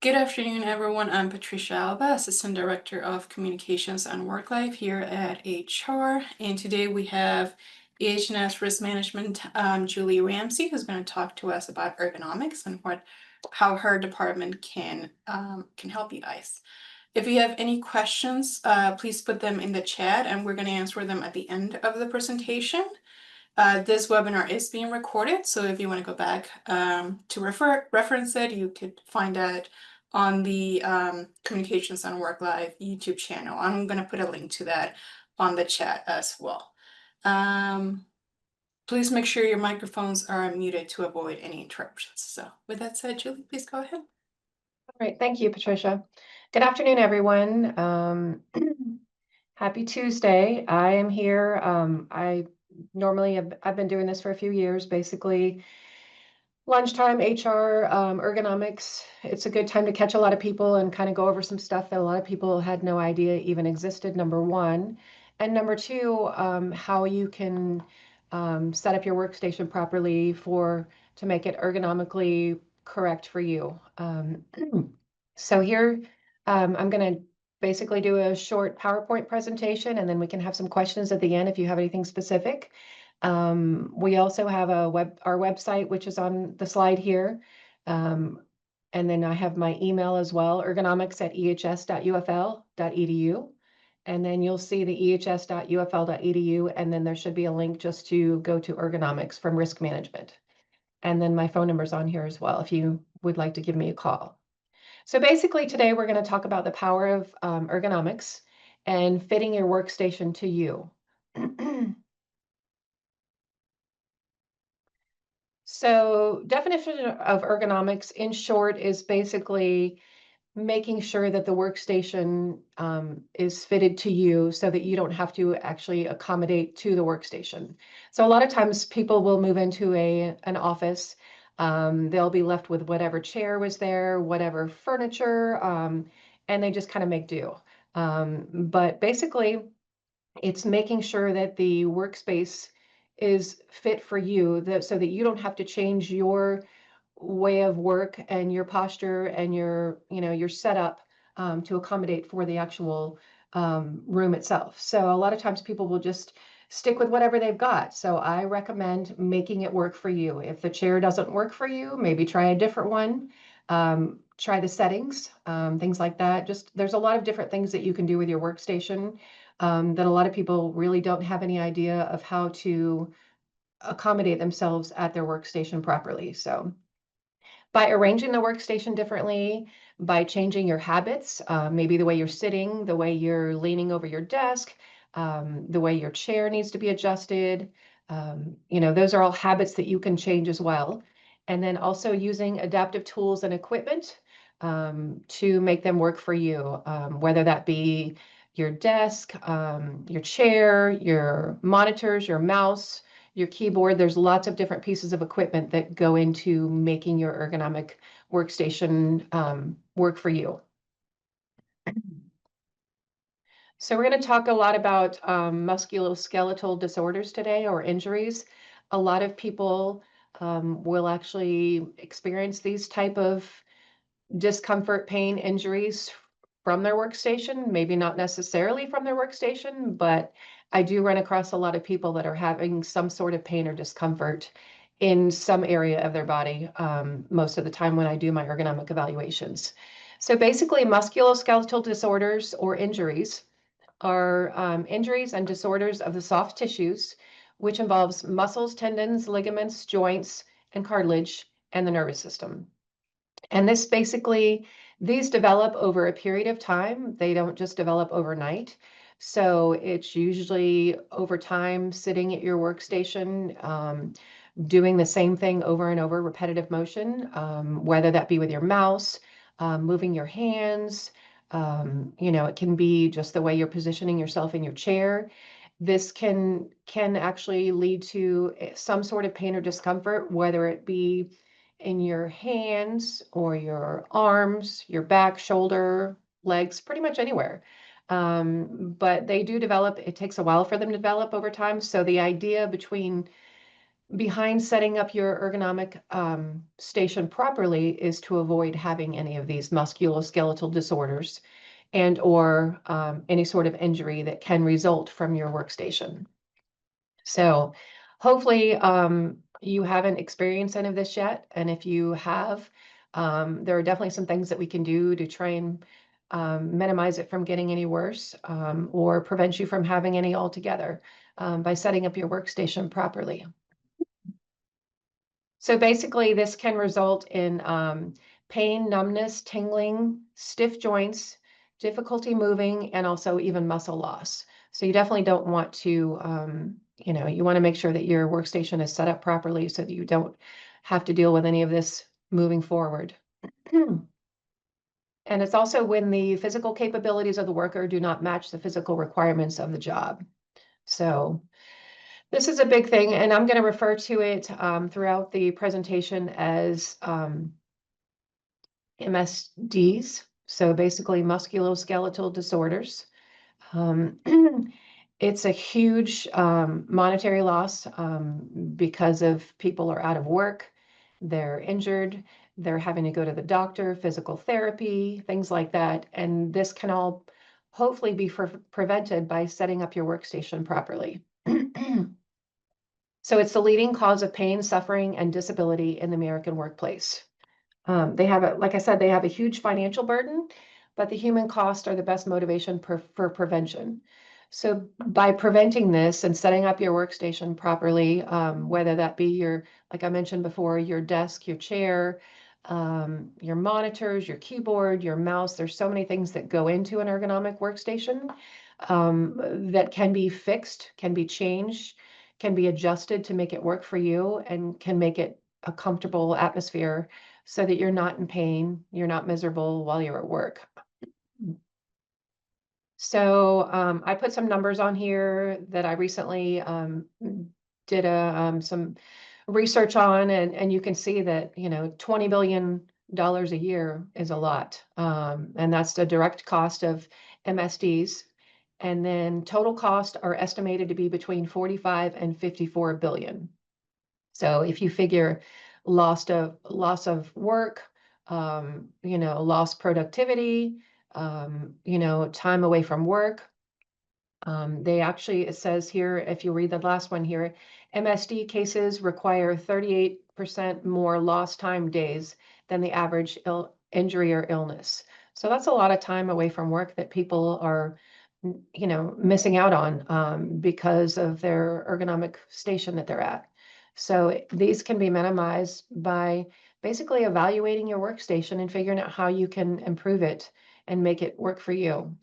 Good afternoon, everyone. I'm Patricia Alba, Assistant Director of Communications and Work Life here at HR. And today we have EH&S Risk Management, Julie Ramsey, who's going to talk to us about ergonomics and how her department can help you guys. If you have any questions, please put them in the chat, and we're going to answer them at the end of the presentation. This webinar is being recorded, so if you want to go back to reference it, you could find it on the Communications and Work Live YouTube channel. I'm going to put a link to that on the chat as well. Please make sure your microphones are muted to avoid any interruptions. So with that said, Julie, please go ahead. All right, thank you, Patricia. Good afternoon, everyone. Happy Tuesday. I am here. I've been doing this for a few years, basically lunchtime HR, ergonomics. It's a good time to catch a lot of people and kind of go over some stuff that a lot of people had no idea even existed, number one. And number two, how you can set up your workstation properly to make it ergonomically correct for you. So here, I'm going to basically do a short PowerPoint presentation, and then we can have some questions at the end if you have anything specific. We also have our website, which is on the slide here. And then I have my email as well, ergonomics@ehs.ufl.edu. And then you'll see the ehs.ufl.edu, and then there should be a link just to go to ergonomics from risk management. And then my phone number's on here as well if you would like to give me a call. So basically today we're going to talk about the power of ergonomics and fitting your workstation to you. So definition of ergonomics in short is basically making sure that the workstation is fitted to you so that you don't have to actually accommodate to the workstation. So a lot of times people will move into an office, they'll be left with whatever chair was there, whatever furniture, and they just kind of make do. But basically, it's making sure that the workspace is fit for you so that you don't have to change your way of work and your posture and your setup to accommodate for the actual room itself. So a lot of times people will just stick with whatever they've got. So I recommend making it work for you. If the chair doesn't work for you, maybe try a different one. Try the settings, things like that. Just there's a lot of different things that you can do with your workstation that a lot of people really don't have any idea of how to accommodate themselves at their workstation properly. So by arranging the workstation differently, by changing your habits, maybe the way you're sitting, the way you're leaning over your desk, the way your chair needs to be adjusted. Those are all habits that you can change as well. And then also using adaptive tools and equipment to make them work for you, whether that be your desk, your chair, your monitors, your mouse, your keyboard. There's lots of different pieces of equipment that go into making your ergonomic workstation work for you. So we're going to talk a lot about musculoskeletal disorders today, or injuries. A lot of people will actually experience these type of discomfort, pain, injuries from their workstation, maybe not necessarily from their workstation, but I do run across a lot of people that are having some sort of pain or discomfort in some area of their body most of the time when I do my ergonomic evaluations. So basically, musculoskeletal disorders or injuries are injuries and disorders of the soft tissues, which involves muscles, tendons, ligaments, joints, and cartilage, and the nervous system. And these develop over a period of time. They don't just develop overnight. So it's usually over time, sitting at your workstation, doing the same thing over and over, repetitive motion, whether that be with your mouse, moving your hands. It can be just the way you're positioning yourself in your chair. This can actually lead to some sort of pain or discomfort, whether it be in your hands or your arms, your back, shoulder, legs, pretty much anywhere. But they do develop. It takes a while for them to develop over time. So the idea between behind setting up your ergonomic station properly is to avoid having any of these musculoskeletal disorders and or any sort of injury that can result from your workstation. So hopefully you haven't experienced any of this yet. And if you have, there are definitely some things that we can do to try and minimize it from getting any worse or prevent you from having any altogether by setting up your workstation properly. So basically, this can result in pain, numbness, tingling, stiff joints, difficulty moving, and also even muscle loss. So you definitely don't want to, you want to make sure that your workstation is set up properly so that you don't have to deal with any of this moving forward. And it's also when the physical capabilities of the worker do not match the physical requirements of the job. So this is a big thing, and I'm going to refer to it throughout the presentation as MSDs, so basically musculoskeletal disorders. Um, it's a huge monetary loss because of people are out of work, they're injured, they're having to go to the doctor, physical therapy, things like that. And this can all hopefully be prevented by setting up your workstation properly. So it's the leading cause of pain, suffering, and disability in the American workplace. They have like I said, they have a huge financial burden, but the human costs are the best motivation for prevention. So by preventing this and setting up your workstation properly, whether that be your, like I mentioned before, your desk, your chair, your monitors, your keyboard, your mouse, there's so many things that go into an ergonomic workstation that can be fixed, can be changed, can be adjusted to make it work for you and can make it a comfortable atmosphere so that you're not in pain, you're not miserable while you're at work. So I put some numbers on here that I recently did some research on, and you can see that, $20 billion a year is a lot. And that's the direct cost of MSDs. And then total cost are estimated to be between 45 and 54 billion. So if you figure loss of work, lost productivity, time away from work. They actually, it says here, if you read the last one here, MSD cases require 38% more lost time days than the average injury or illness. So that's a lot of time away from work that people are, missing out on because of their ergonomic station that they're at. So these can be minimized by basically evaluating your workstation and figuring out how you can improve it and make it work for you.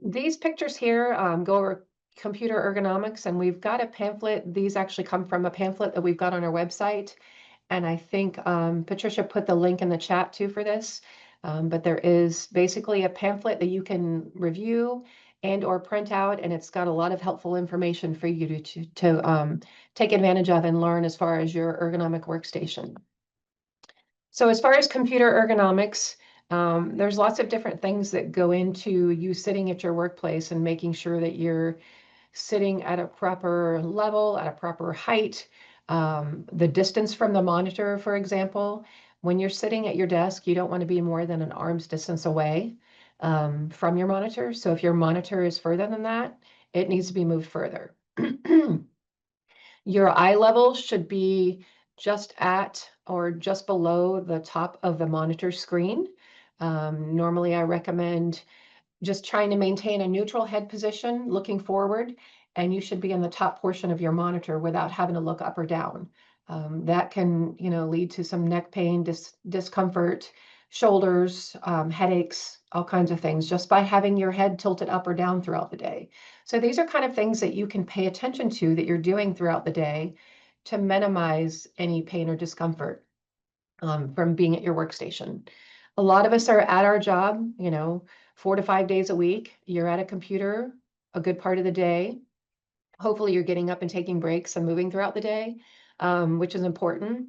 These pictures here go over computer ergonomics, and we've got a pamphlet. These actually come from a pamphlet that we've got on our website. And I think Patricia put the link in the chat too for this. But there is basically a pamphlet that you can review and or print out, and it's got a lot of helpful information for you to take advantage of and learn as far as your ergonomic workstation. So as far as computer ergonomics, there's lots of different things that go into you sitting at your workplace and making sure that you're sitting at a proper level, at a proper height, the distance from the monitor, for example. When you're sitting at your desk, you don't want to be more than an arm's distance away from your monitor. So if your monitor is further than that, it needs to be moved further. Your eye level should be just at or just below the top of the monitor screen. Normally, I recommend just trying to maintain a neutral head position, looking forward, and you should be in the top portion of your monitor without having to look up or down. That can, lead to some neck pain, discomfort, shoulders, headaches, all kinds of things, just by having your head tilted up or down throughout the day. So these are kind of things that you can pay attention to that you're doing throughout the day to minimize any pain or discomfort from being at your workstation. A lot of us are at our job, 4 to 5 days a week. You're at a computer a good part of the day. Hopefully you're getting up and taking breaks and moving throughout the day, which is important.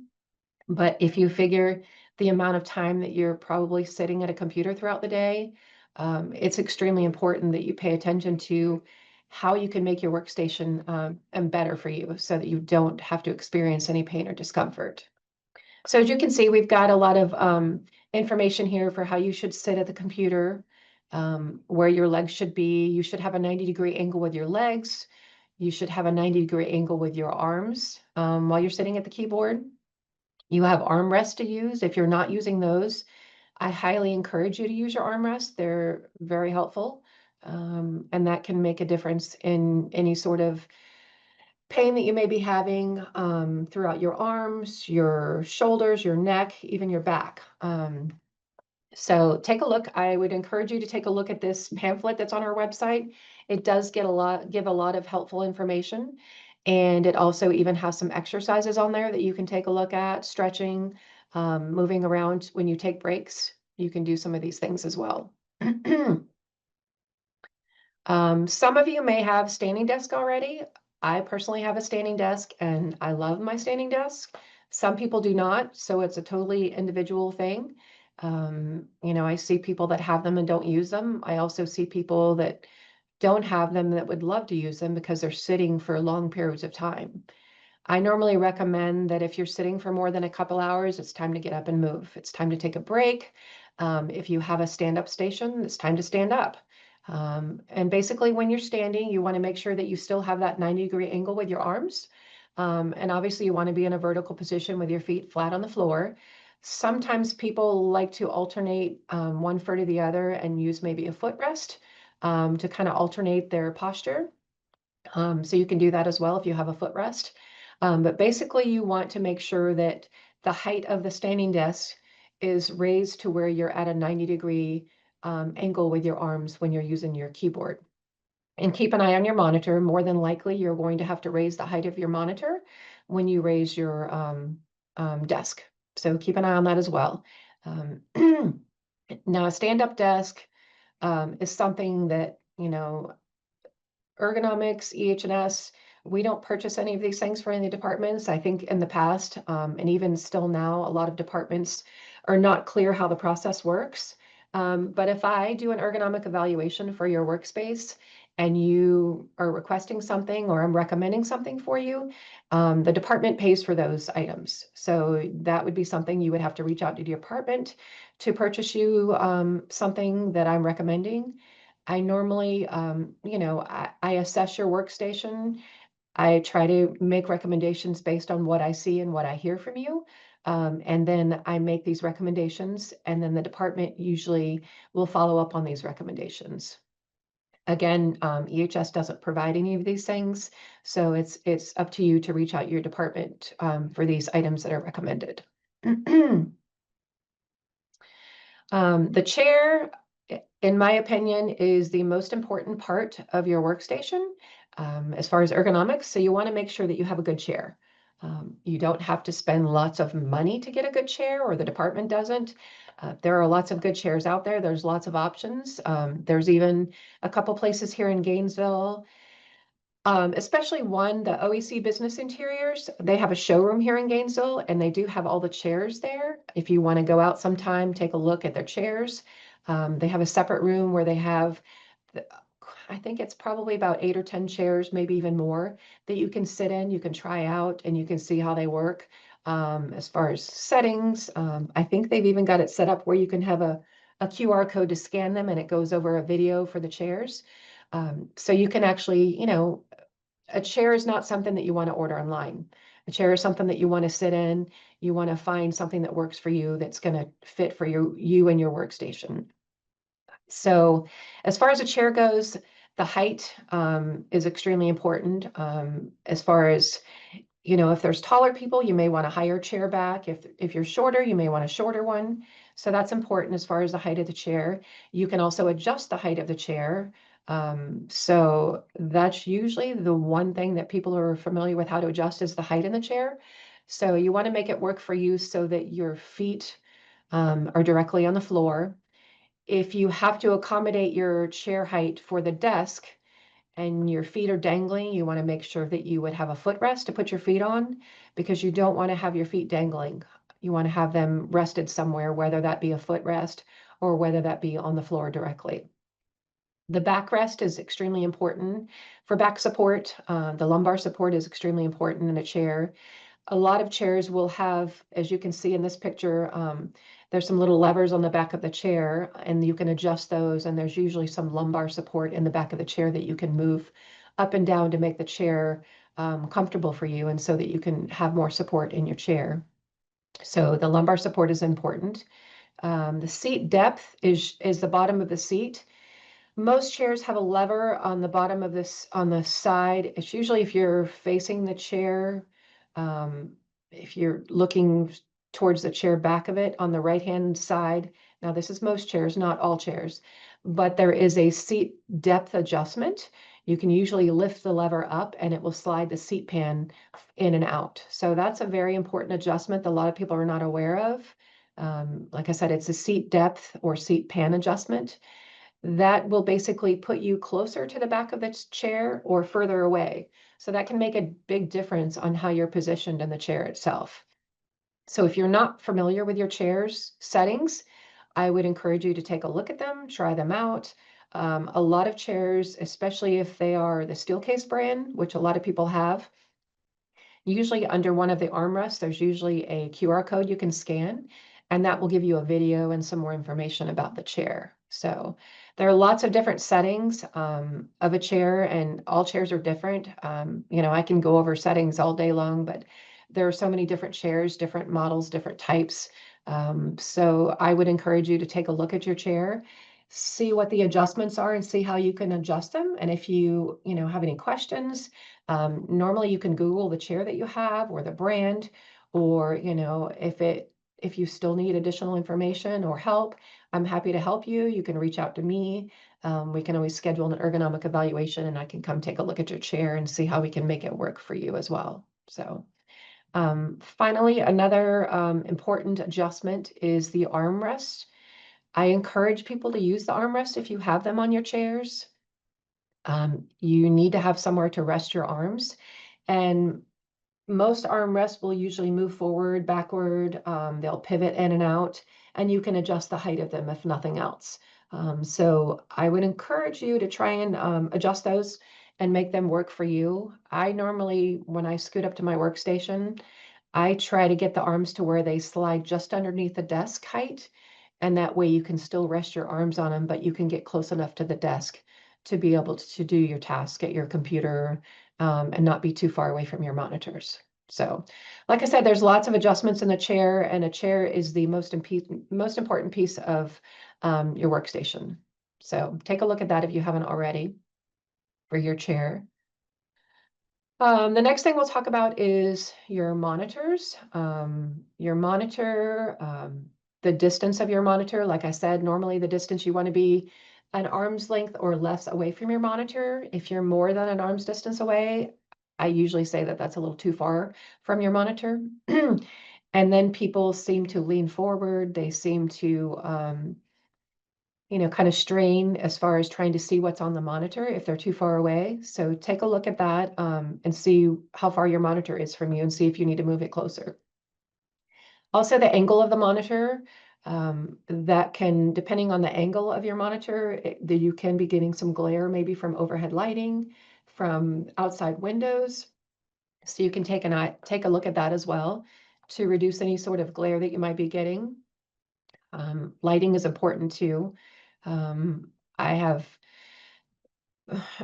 But if you figure the amount of time that you're probably sitting at a computer throughout the day, it's extremely important that you pay attention to how you can make your workstation and better for you so that you don't have to experience any pain or discomfort. So as you can see, we've got a lot of information here for how you should sit at the computer, where your legs should be. You should have a 90-degree angle with your legs. You should have a 90-degree angle with your arms while you're sitting at the keyboard. You have armrests to use. If you're not using those, I highly encourage you to use your armrests. They're very helpful, and that can make a difference in any sort of pain that you may be having throughout your arms, your shoulders, your neck, even your back. So take a look. I would encourage you to take a look at this pamphlet that's on our website. It does give a lot of helpful information. And it also even has some exercises on there that you can take a look at, stretching, moving around when you take breaks. You can do some of these things as well. Some of you may have standing desk already. I personally have a standing desk and I love my standing desk. Some people do not, so it's a totally individual thing. You know, I see people that have them and don't use them. I also see people that don't have them that would love to use them because they're sitting for long periods of time. I normally recommend that if you're sitting for more than a couple hours, it's time to get up and move. It's time to take a break. If you have a stand-up station, it's time to stand up. And basically when you're standing, you want to make sure that you still have that 90-degree angle with your arms. And obviously you want to be in a vertical position with your feet flat on the floor. Sometimes people like to alternate one foot or the other and use maybe a footrest to kind of alternate their posture. So you can do that as well if you have a footrest. But basically you want to make sure that the height of the standing desk is raised to where you're at a 90-degree angle with your arms when you're using your keyboard. And keep an eye on your monitor. More than likely, you're going to have to raise the height of your monitor when you raise your desk. So keep an eye on that as well. Now, a stand-up desk is something that, you know, Ergonomics, EH&S, we don't purchase any of these things for any departments. I think in the past, and even still now, a lot of departments are not clear how the process works. But if I do an ergonomic evaluation for your workspace and you are requesting something or I'm recommending something for you, the department pays for those items. So that would be something you would have to reach out to the department to purchase you something that I'm recommending. I normally, you know, I assess your workstation. I try to make recommendations based on what I see and what I hear from you. And then I make these recommendations, and then the department usually will follow up on these recommendations. Again, EHS doesn't provide any of these things, so it's up to you to reach out your department for these items that are recommended. The chair, in my opinion, is the most important part of your workstation as far as ergonomics. So you want to make sure that you have a good chair. You don't have to spend lots of money to get a good chair, or the department doesn't. There are lots of good chairs out there. There's lots of options. There's even a couple places here in Gainesville, especially one, the OEC Business Interiors. They have a showroom here in Gainesville, and they do have all the chairs there. If you want to go out sometime, take a look at their chairs. They have a separate room where they have, I think it's probably about 8 or 10 chairs, maybe even more, that you can sit in, you can try out, and you can see how they work. As far as settings, I think they've even got it set up where you can have a QR code to scan them and it goes over a video for the chairs. So you can actually, you know, a chair is not something that you want to order online. A chair is something that you want to sit in. You want to find something that works for you, that's going to fit for you and your workstation. So as far as a chair goes, the height is extremely important. As far as, you know, if there's taller people, you may want a higher chair back. If you're shorter, you may want a shorter one. So that's important as far as the height of the chair. You can also adjust the height of the chair. So that's usually the one thing that people are familiar with how to adjust is the height in the chair. So you want to make it work for you so that your feet are directly on the floor. If you have to accommodate your chair height for the desk and your feet are dangling, you want to make sure that you would have a footrest to put your feet on, because you don't want to have your feet dangling. You want to have them rested somewhere, whether that be a footrest or whether that be on the floor directly. The backrest is extremely important for back support. The lumbar support is extremely important in a chair. A lot of chairs will have, as you can see in this picture, there's some little levers on the back of the chair, and you can adjust those, and there's usually some lumbar support in the back of the chair that you can move up and down to make the chair comfortable for you, and so that you can have more support in your chair. So the lumbar support is important. The seat depth is the bottom of the seat. Most chairs have a lever on the bottom of this, on the side. It's usually if you're facing the chair, um, if you're looking towards the chair back of it on the right-hand side. Now, this is most chairs, not all chairs, but there is a seat depth adjustment. You can usually lift the lever up and it will slide the seat pan in and out. So that's a very important adjustment that a lot of people are not aware of. Like I said, it's a seat depth or seat pan adjustment that will basically put you closer to the back of the chair or further away. So that can make a big difference on how you're positioned in the chair itself. So if you're not familiar with your chair's settings, I would encourage you to take a look at them, try them out. A lot of chairs, especially if they are the Steelcase brand, which a lot of people have, usually under one of the armrests, there's usually a QR code you can scan, and that will give you a video and some more information about the chair. So there are lots of different settings of a chair, and all chairs are different. I can go over settings all day long, but there are so many different chairs, different models, different types. So I would encourage you to take a look at your chair, see what the adjustments are, and see how you can adjust them. And if you have any questions, normally you can Google the chair that you have or the brand, or if you still need additional information or help, I'm happy to help you. You can reach out to me. We can always schedule an ergonomic evaluation, and I can come take a look at your chair and see how we can make it work for you as well. So finally, another important adjustment is the armrest. I encourage people to use the armrest if you have them on your chairs. You need to have somewhere to rest your arms, and most armrests will usually move forward, backward. They'll pivot in and out, and you can adjust the height of them if nothing else. So I would encourage you to try and adjust those and make them work for you. I normally, when I scoot up to my workstation, I try to get the arms to where they slide just underneath the desk height, and that way you can still rest your arms on them, but you can get close enough to the desk to be able to do your task at your computer, and not be too far away from your monitors. So, like I said, there's lots of adjustments in the chair, and a chair is the most important piece of your workstation. So take a look at that if you haven't already for your chair. The next thing we'll talk about is your monitors. Your monitor, the distance of your monitor. Like I said, normally the distance you want to be an arm's length or less away from your monitor. If you're more than an arm's distance away, I usually say that that's a little too far from your monitor. And then people seem to lean forward. They seem to kind of strain as far as trying to see what's on the monitor if they're too far away. So take a look at that and see how far your monitor is from you and see if you need to move it closer. Also, the angle of the monitor, that can, depending on the angle of your monitor, you can be getting some glare maybe from overhead lighting, from outside windows. So you can take a look at that as well to reduce any sort of glare that you might be getting. Lighting is important too. I have,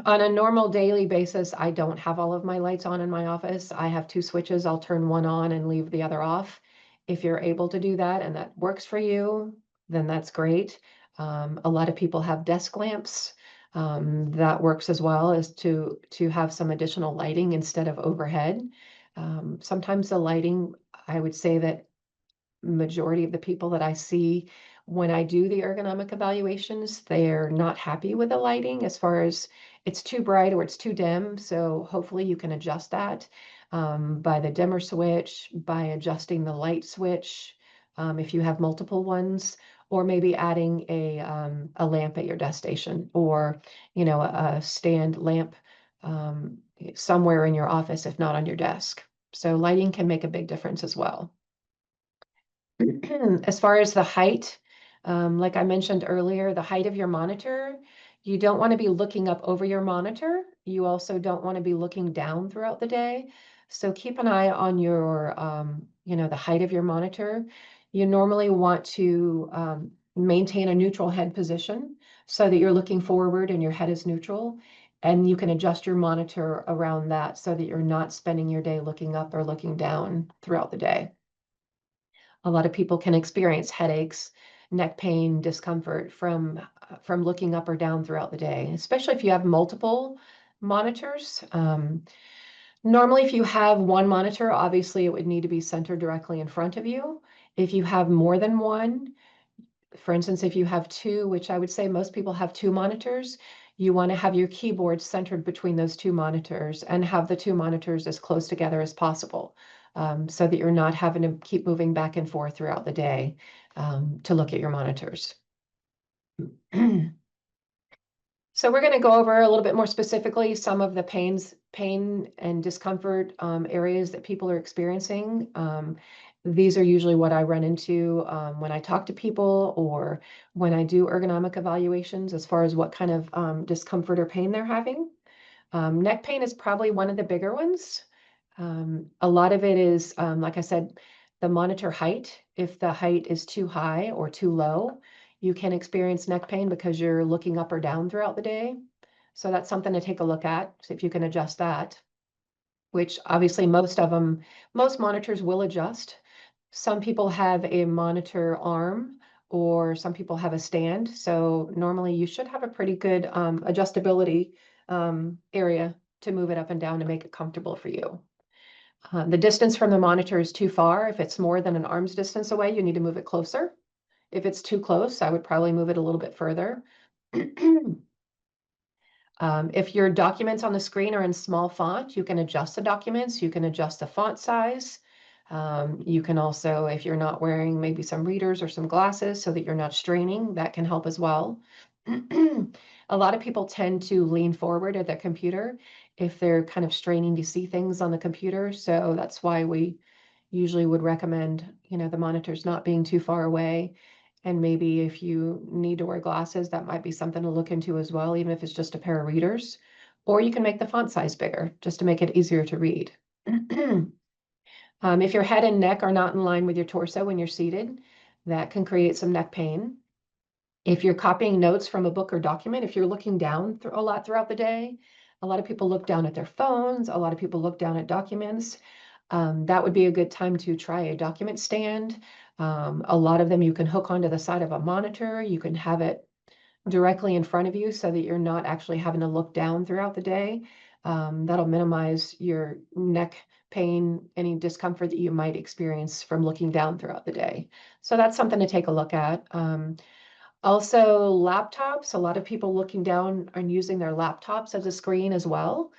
on a normal daily basis, I don't have all of my lights on in my office. I have two switches. I'll turn one on and leave the other off. If you're able to do that and that works for you, then that's great. A lot of people have desk lamps. That works as well, as to have some additional lighting instead of overhead. Sometimes the lighting, I would say that majority of the people that I see when I do the ergonomic evaluations, they're not happy with the lighting as far as it's too bright or it's too dim. So hopefully you can adjust that by the dimmer switch, by adjusting the light switch, if you have multiple ones, or maybe adding a lamp at your desk station, or a stand lamp somewhere in your office, if not on your desk. So lighting can make a big difference as well. As far as the height, like I mentioned earlier, the height of your monitor, You don't want to be looking up over your monitor. You also don't want to be looking down throughout the day. So keep an eye on your, the height of your monitor. You normally want to maintain a neutral head position so that you're looking forward and your head is neutral. And you can adjust your monitor around that so that you're not spending your day looking up or looking down throughout the day. A lot of people can experience headaches, neck pain, discomfort from looking up or down throughout the day, especially if you have multiple monitors. Normally, if you have one monitor, obviously it would need to be centered directly in front of you. If you have more than one, for instance, if you have two, which I would say most people have two monitors, you want to have your keyboard centered between those two monitors and have the two monitors as close together as possible, so that you're not having to keep moving back and forth throughout the day to look at your monitors. So we're going to go over a little bit more specifically some of the pain and discomfort areas that people are experiencing. These are usually what I run into when I talk to people or when I do ergonomic evaluations as far as what kind of discomfort or pain they're having. Neck pain is probably one of the bigger ones. A lot of it is, like I said, the monitor height. If the height is too high or too low, you can experience neck pain because you're looking up or down throughout the day. So that's something to take a look at, see if you can adjust that, which obviously most monitors will adjust. Some people have a monitor arm or some people have a stand. So normally you should have a pretty good adjustability area to move it up and down to make it comfortable for you. The distance from the monitor is too far. If it's more than an arm's distance away, you need to move it closer. If it's too close, I would probably move it a little bit further. If your documents on the screen are in small font, you can adjust the documents. You can adjust the font size. You can also, if you're not wearing maybe some readers or some glasses so that you're not straining, that can help as well. A lot of people tend to lean forward at their computer if they're kind of straining to see things on the computer. So that's why we usually would recommend, the monitors not being too far away. And maybe if you need to wear glasses, that might be something to look into as well, even if it's just a pair of readers. Or you can make the font size bigger just to make it easier to read. If your head and neck are not in line with your torso when you're seated, that can create some neck pain. If you're copying notes from a book or document, if you're looking down a lot throughout the day, a lot of people look down at their phones, a lot of people look down at documents. That would be a good time to try a document stand. A lot of them you can hook onto the side of a monitor. You can have it directly in front of you so that you're not actually having to look down throughout the day. That'll minimize your neck pain, any discomfort that you might experience from looking down throughout the day. So that's something to take a look at. Also, laptops, a lot of people looking down and using their laptops as a screen as well.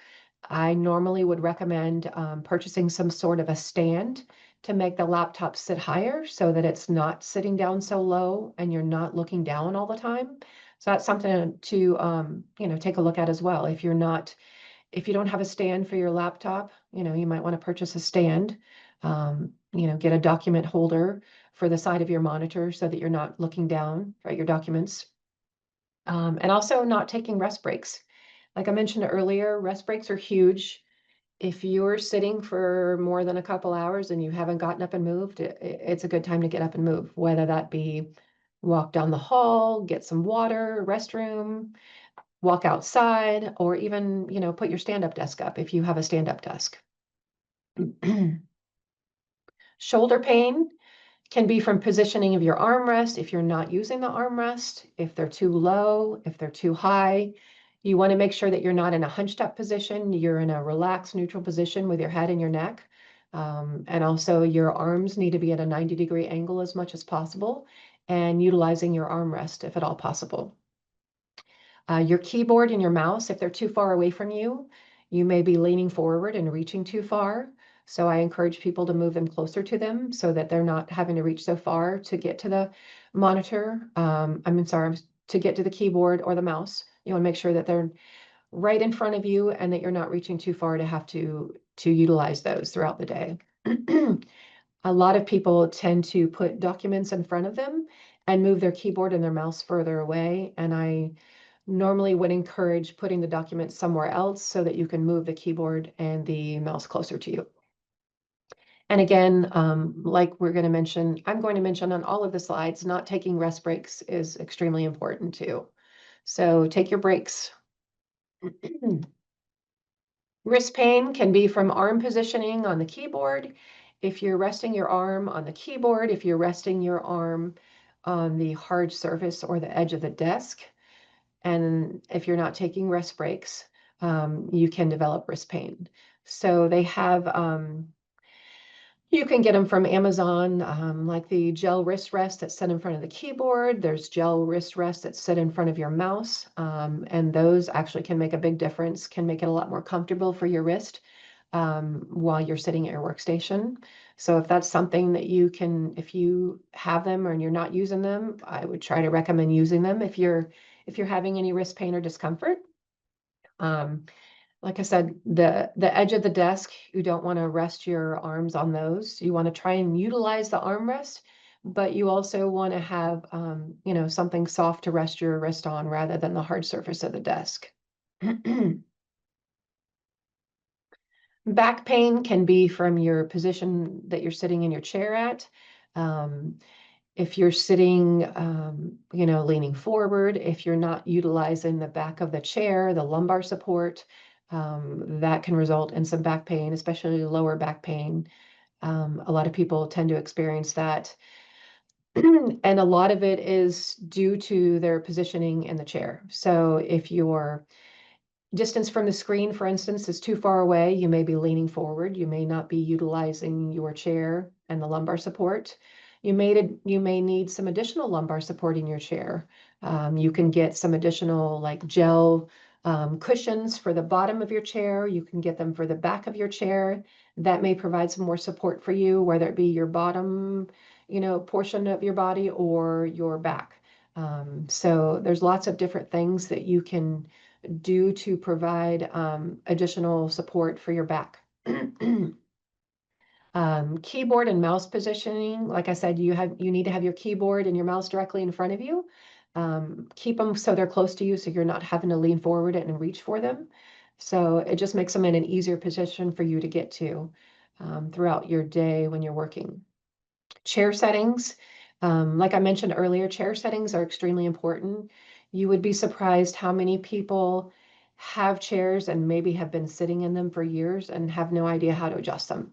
I normally would recommend purchasing some sort of a stand to make the laptop sit higher so that it's not sitting down so low and you're not looking down all the time. So that's something to take a look at as well. If you don't have a stand for your laptop, you might want to purchase a stand, get a document holder for the side of your monitor so that you're not looking down at your documents. And also not taking rest breaks. Like I mentioned earlier, rest breaks are huge. If you're sitting for more than a couple hours and you haven't gotten up and moved, it's a good time to get up and move, whether that be walk down the hall, get some water, restroom, walk outside, or even, put your stand-up desk up if you have a stand-up desk. Shoulder pain can be from positioning of your armrest. If you're not using the armrest, if they're too low, if they're too high, you want to make sure that you're not in a hunched up position. You're in a relaxed, neutral position with your head and your neck. And also your arms need to be at a 90-degree angle as much as possible and utilizing your armrest if at all possible. Your keyboard and your mouse, if they're too far away from you, you may be leaning forward and reaching too far. So I encourage people to move them closer to them so that they're not having to reach so far to get to the monitor. To get to the keyboard or the mouse. You want to make sure that they're right in front of you and that you're not reaching too far to have to utilize those throughout the day. A lot of people tend to put documents in front of them and move their keyboard and their mouse further away. And I normally would encourage putting the document somewhere else so that you can move the keyboard and the mouse closer to you. And again, like I'm going to mention on all of the slides, not taking rest breaks is extremely important too. So take your breaks. Wrist pain can be from arm positioning on the keyboard. If you're resting your arm on the keyboard, if you're resting your arm on the hard surface or the edge of the desk, and if you're not taking rest breaks, you can develop wrist pain. So they have you can get them from Amazon, like the gel wrist rest that sit in front of the keyboard. There's gel wrist rests that sit in front of your mouse, and those actually can make a big difference, can make it a lot more comfortable for your wrist while you're sitting at your workstation. So if that's something that you can, if you have them and you're not using them, I would try to recommend using them if you're having any wrist pain or discomfort. Like I said, the edge of the desk, you don't want to rest your arms on those. You want to try and utilize the armrest, but you also want to have, something soft to rest your wrist on rather than the hard surface of the desk. Back pain can be from your position that you're sitting in your chair at. If you're sitting, leaning forward, if you're not utilizing the back of the chair, the lumbar support, that can result in some back pain, especially lower back pain. A lot of people tend to experience that. And a lot of it is due to their positioning in the chair. So if your distance from the screen, for instance, is too far away, you may be leaning forward. You may not be utilizing your chair and the lumbar support. You may need some additional lumbar support in your chair. You can get some additional like gel cushions for the bottom of your chair. You can get them for the back of your chair. That may provide some more support for you, whether it be your bottom, portion of your body or your back. So there's lots of different things that you can do to provide additional support for your back. Keyboard and mouse positioning, like I said, you need to have your keyboard and your mouse directly in front of you. Keep them so they're close to you so you're not having to lean forward and reach for them. So it just makes them in an easier position for you to get to throughout your day when you're working. Chair settings, like I mentioned earlier, chair settings are extremely important. You would be surprised how many people have chairs and maybe have been sitting in them for years and have no idea how to adjust them.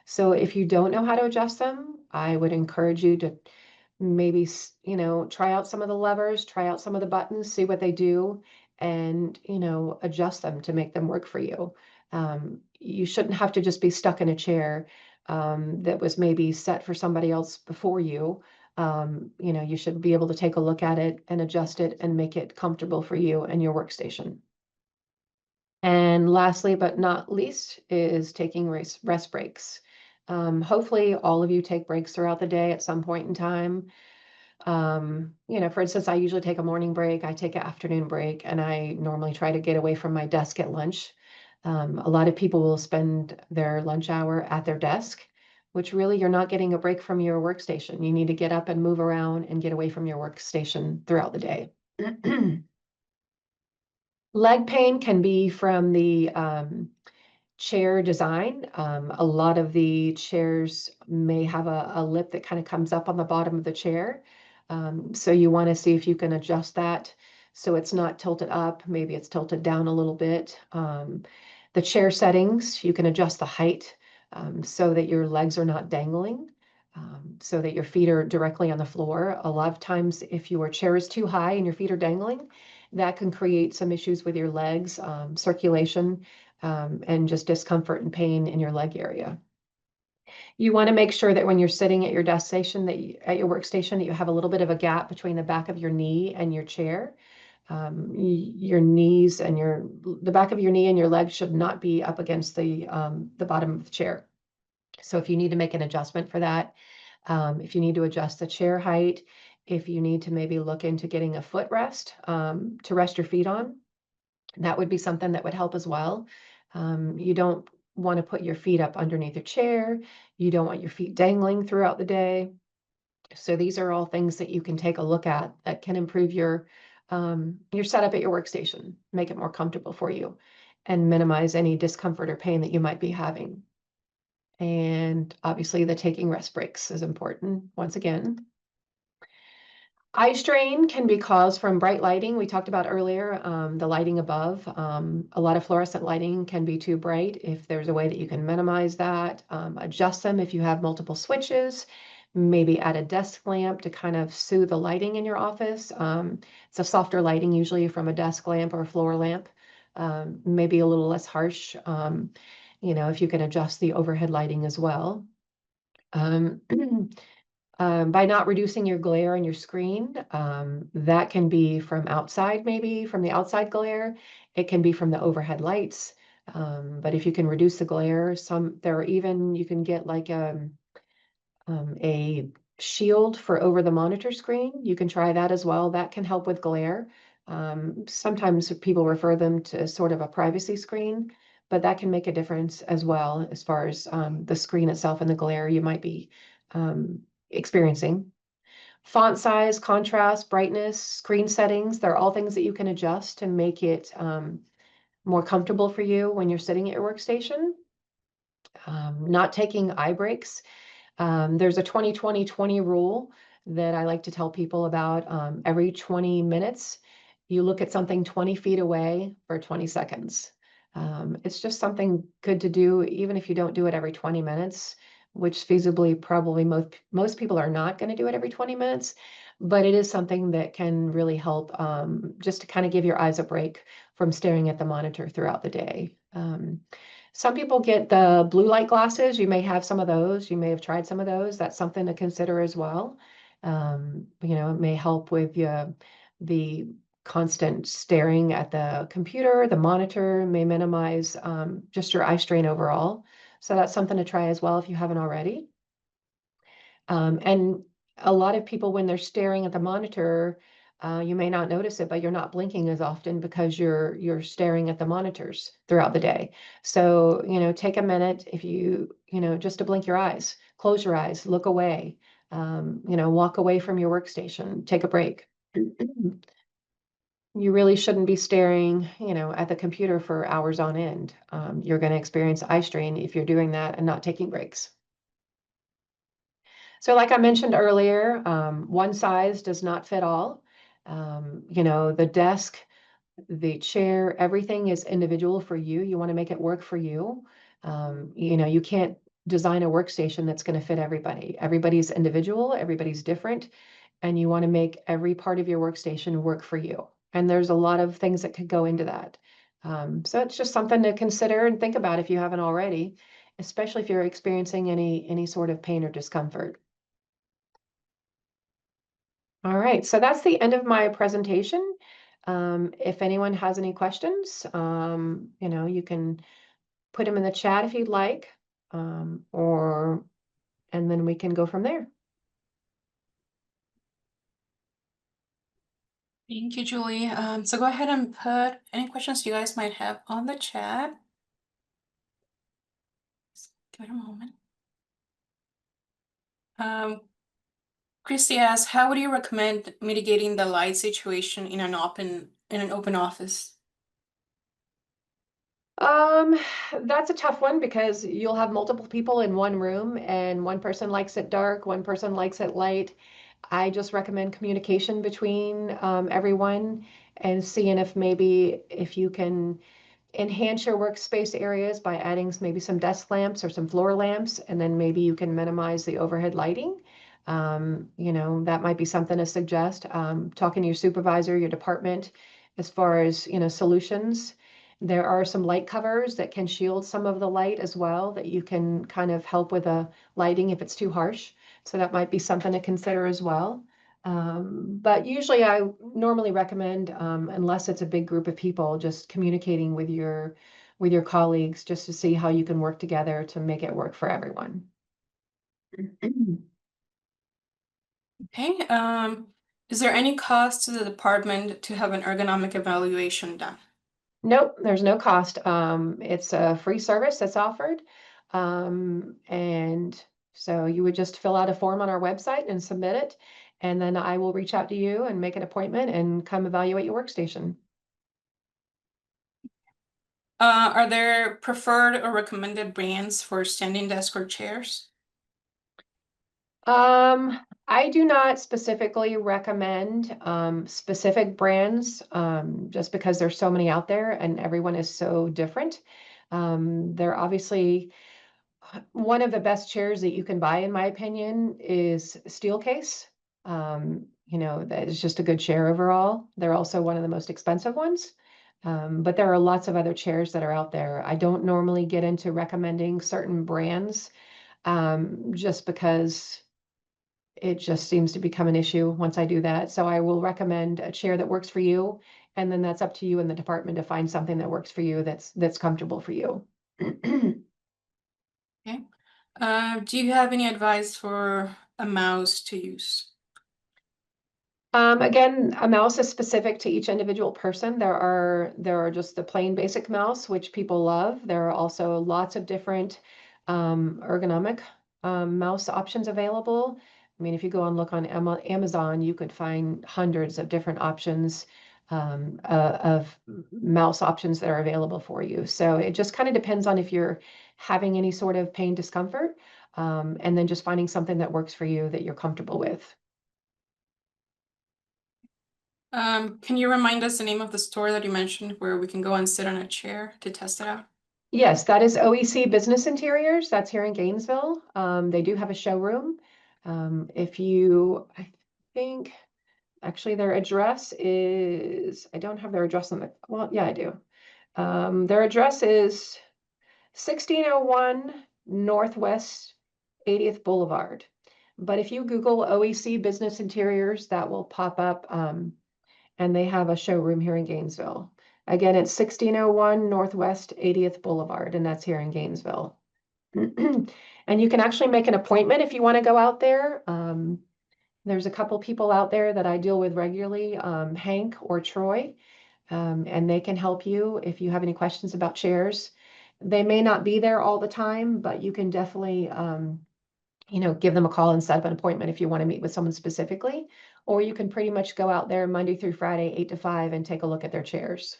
So if you don't know how to adjust them, I would encourage you to maybe, try out some of the levers, try out some of the buttons, see what they do, and, adjust them to make them work for you. You shouldn't have to just be stuck in a chair that was maybe set for somebody else before you. You should be able to take a look at it and adjust it and make it comfortable for you and your workstation. And lastly, but not least, is taking rest breaks. Hopefully all of you take breaks throughout the day at some point in time. For instance, I usually take a morning break, I take an afternoon break, and I normally try to get away from my desk at lunch. A lot of people will spend their lunch hour at their desk, which really you're not getting a break from your workstation. You need to get up and move around and get away from your workstation throughout the day. Leg pain can be from the chair design. A lot of the chairs may have a lip that kind of comes up on the bottom of the chair. So you want to see if you can adjust that so it's not tilted up. Maybe it's tilted down a little bit. The chair settings, you can adjust the height so that your legs are not dangling, so that your feet are directly on the floor. A lot of times, if your chair is too high and your feet are dangling, that can create some issues with your legs, circulation, and just discomfort and pain in your leg area. You want to make sure that when you're sitting at your desk station, at your workstation, that you have a little bit of a gap between the back of your knee and your chair. Your knees and the back of your knee and your leg should not be up against the bottom of the chair. So if you need to make an adjustment for that, if you need to adjust the chair height, if you need to maybe look into getting a footrest to rest your feet on, that would be something that would help as well. You don't want to put your feet up underneath your chair. You don't want your feet dangling throughout the day. So these are all things that you can take a look at that can improve your your setup at your workstation, make it more comfortable for you and minimize any discomfort or pain that you might be having. And obviously the taking rest breaks is important once again. Eye strain can be caused from bright lighting. We talked about earlier, the lighting above. A lot of fluorescent lighting can be too bright. If there's a way that you can minimize that, adjust them if you have multiple switches, maybe add a desk lamp to kind of soothe the lighting in your office. It's a softer lighting usually from a desk lamp or a floor lamp, maybe a little less harsh. If you can adjust the overhead lighting as well. Um, by not reducing your glare on your screen, that can be from outside, maybe from the outside glare. It can be from the overhead lights. But if you can reduce the glare, you can get like a shield for over the monitor screen. You can try that as well. That can help with glare. Sometimes people refer them to sort of a privacy screen, but that can make a difference as well as far as the screen itself and the glare you might be experiencing. Font size, contrast, brightness, screen settings, they're all things that you can adjust to make it more comfortable for you when you're sitting at your workstation. Not taking eye breaks. There's a 20-20-20 rule that I like to tell people about. Every 20 minutes, you look at something 20 feet away for 20 seconds. It's just something good to do, even if you don't do it every 20 minutes, which feasibly probably most people are not going to do it every 20 minutes, but it is something that can really help just to kind of give your eyes a break from staring at the monitor throughout the day. Some people get the blue light glasses. You may have some of those. You may have tried some of those. That's something to consider as well. It may help with the constant staring at the computer, the monitor may minimize just your eye strain overall. So that's something to try as well if you haven't already. And a lot of people, when they're staring at the monitor, you may not notice it, but you're not blinking as often because you're staring at the monitors throughout the day. So, take a minute if just to blink your eyes, close your eyes, look away, walk away from your workstation, take a break. You really shouldn't be staring, at the computer for hours on end. You're going to experience eye strain if you're doing that and not taking breaks. So like I mentioned earlier, one size does not fit all. The desk, the chair, everything is individual for you. You want to make it work for you. You can't design a workstation that's going to fit everybody. Everybody's individual, everybody's different, and you want to make every part of your workstation work for you. And there's a lot of things that could go into that. So it's just something to consider and think about if you haven't already, especially if you're experiencing any sort of pain or discomfort. All right, so that's the end of my presentation. If anyone has any questions, you can put them in the chat if you'd like, and then we can go from there. Thank you, Julie. So go ahead and put any questions you guys might have on the chat. Give it a moment. Christy asks, how would you recommend mitigating the light situation in an open office? That's a tough one because you'll have multiple people in one room and one person likes it dark, one person likes it light. I just recommend communication between everyone and seeing if you can enhance your workspace areas by adding maybe some desk lamps or some floor lamps, and then maybe you can minimize the overhead lighting. That might be something to suggest. Talking to your supervisor, your department, as far as, solutions. There are some light covers that can shield some of the light as well that you can kind of help with the lighting if it's too harsh. So that might be something to consider as well. But usually I normally recommend, unless it's a big group of people, just communicating with your colleagues just to see how you can work together to make it work for everyone. Okay. Is there any cost to the department to have an ergonomic evaluation done? Nope, there's no cost. It's a free service that's offered. And so you would just fill out a form on our website and submit it. and then I will reach out to you and make an appointment and come evaluate your workstation. Are there preferred or recommended brands for standing desk or chairs? I do not specifically recommend specific brands just because there's so many out there and everyone is so different. They're obviously one of the best chairs that you can buy, in my opinion, is Steelcase. That is just a good chair overall. They're also one of the most expensive ones. But there are lots of other chairs that are out there. I don't normally get into recommending certain brands just because it just seems to become an issue once I do that. So I will recommend a chair that works for you, and then that's up to you in the department to find something that works for you that's comfortable for you. Okay. Do you have any advice for a mouse to use? Again, a mouse is specific to each individual person. There are just the plain basic mouse, which people love. There are also lots of different ergonomic mouse options available. I mean, if you go and look on Amazon, you could find hundreds of different options of mouse options that are available for you. So it just kind of depends on if you're having any sort of pain discomfort, and then just finding something that works for you that you're comfortable with. Can you remind us the name of the store that you mentioned where we can go and sit on a chair to test it out? Yes, that is OEC Business Interiors. That's here in Gainesville. They do have a showroom. I think, actually their address is, I don't have their address well, yeah, I do. Their address is 1601 Northwest 80th Boulevard. But if you Google OEC Business Interiors, that will pop up. And they have a showroom here in Gainesville. Again, it's 1601 Northwest 80th Boulevard, and that's here in Gainesville. And you can actually make an appointment if you want to go out there. There's a couple people out there that I deal with regularly, Hank or Troy, and they can help you if you have any questions about chairs. They may not be there all the time, but you can definitely give them a call and set up an appointment if you want to meet with someone specifically, or you can pretty much go out there Monday through Friday, 8 to 5, and take a look at their chairs.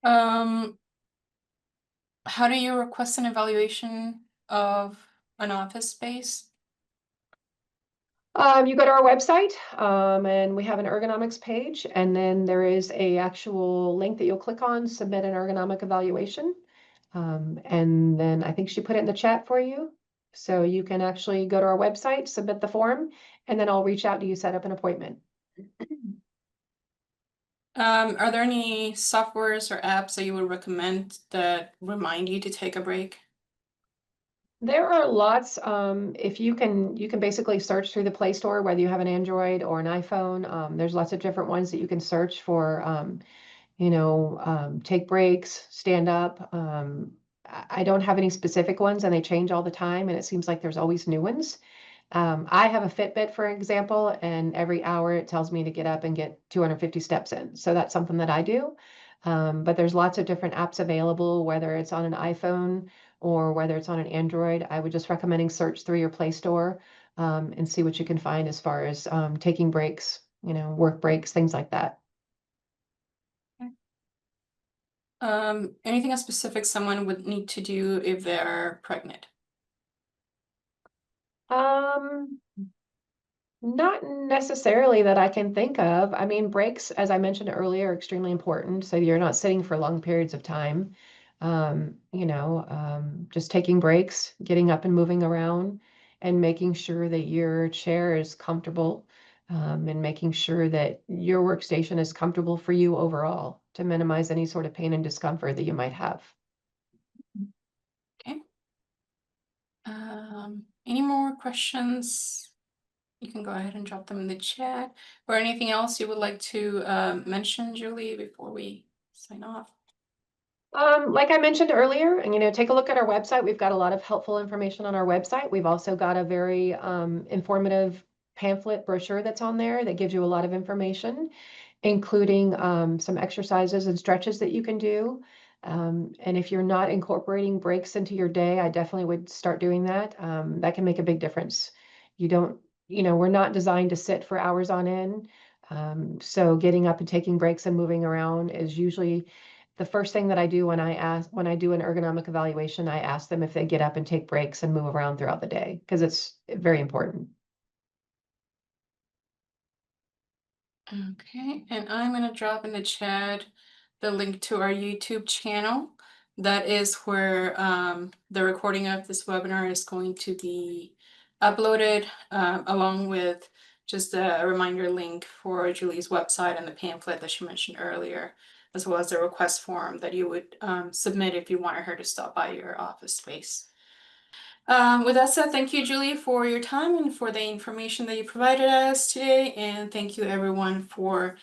Um, how do you request an evaluation of an office space? You go to our website, and we have an ergonomics page, and then there is a actual link that you'll click on, submit an ergonomic evaluation. And then I think she put it in the chat for you. So you can actually go to our website, submit the form, and then I'll reach out to you, set up an appointment. Are there any softwares or apps that you would recommend that remind you to take a break? There are lots. If you can basically search through the Play Store, whether you have an Android or an iPhone. There's lots of different ones that you can search for. Take breaks, stand up. I don't have any specific ones, and they change all the time, and it seems like there's always new ones. I have a Fitbit, for example, and every hour it tells me to get up and get 250 steps in. So that's something that I do. But there's lots of different apps available, whether it's on an iPhone or whether it's on an Android. I would just recommending search through your Play Store and see what you can find as far as taking breaks, work breaks, things like that. Anything specific someone would need to do if they're pregnant? Um, Not necessarily that I can think of. I mean, breaks, as I mentioned earlier, are extremely important. So you're not sitting for long periods of time. Just taking breaks, getting up and moving around, and making sure that your chair is comfortable, and making sure that your workstation is comfortable for you overall to minimize any sort of pain and discomfort that you might have. Okay. Any more questions? You can go ahead and drop them in the chat. Or anything else you would like to mention, Julie, before we sign off? Like I mentioned earlier, and take a look at our website. We've got a lot of helpful information on our website. We've also got a very informative pamphlet brochure that's on there that gives you a lot of information, including some exercises and stretches that you can do. And if you're not incorporating breaks into your day, I definitely would start doing that. That can make a big difference You don't, we're not designed to sit for hours on end. So getting up and taking breaks and moving around is usually the first thing that I do when I do an ergonomic evaluation. I ask them if they get up and take breaks and move around throughout the day because it's very important. Okay, and I'm gonna drop in the chat the link to our YouTube channel. That is where the recording of this webinar is going to be uploaded, along with just a reminder link for Julie's website and the pamphlet that she mentioned earlier, as well as the request form that you would submit if you wanted her to stop by your office space. With that said, thank you, Julie, for your time and for the information that you provided us today. And thank you, everyone, for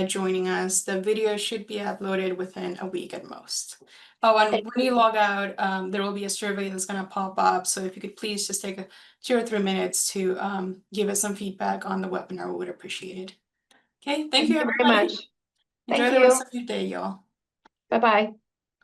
joining us. The video should be uploaded within a week at most. Oh, and Thank when you log out, there will be a survey that's going to pop up. So if you could please just take 2 or 3 minutes to give us some feedback on the webinar, we would appreciate it. Okay, thank thank you, you very much. everybody. Enjoy Thank the you. rest of your day, y'all. Bye-bye.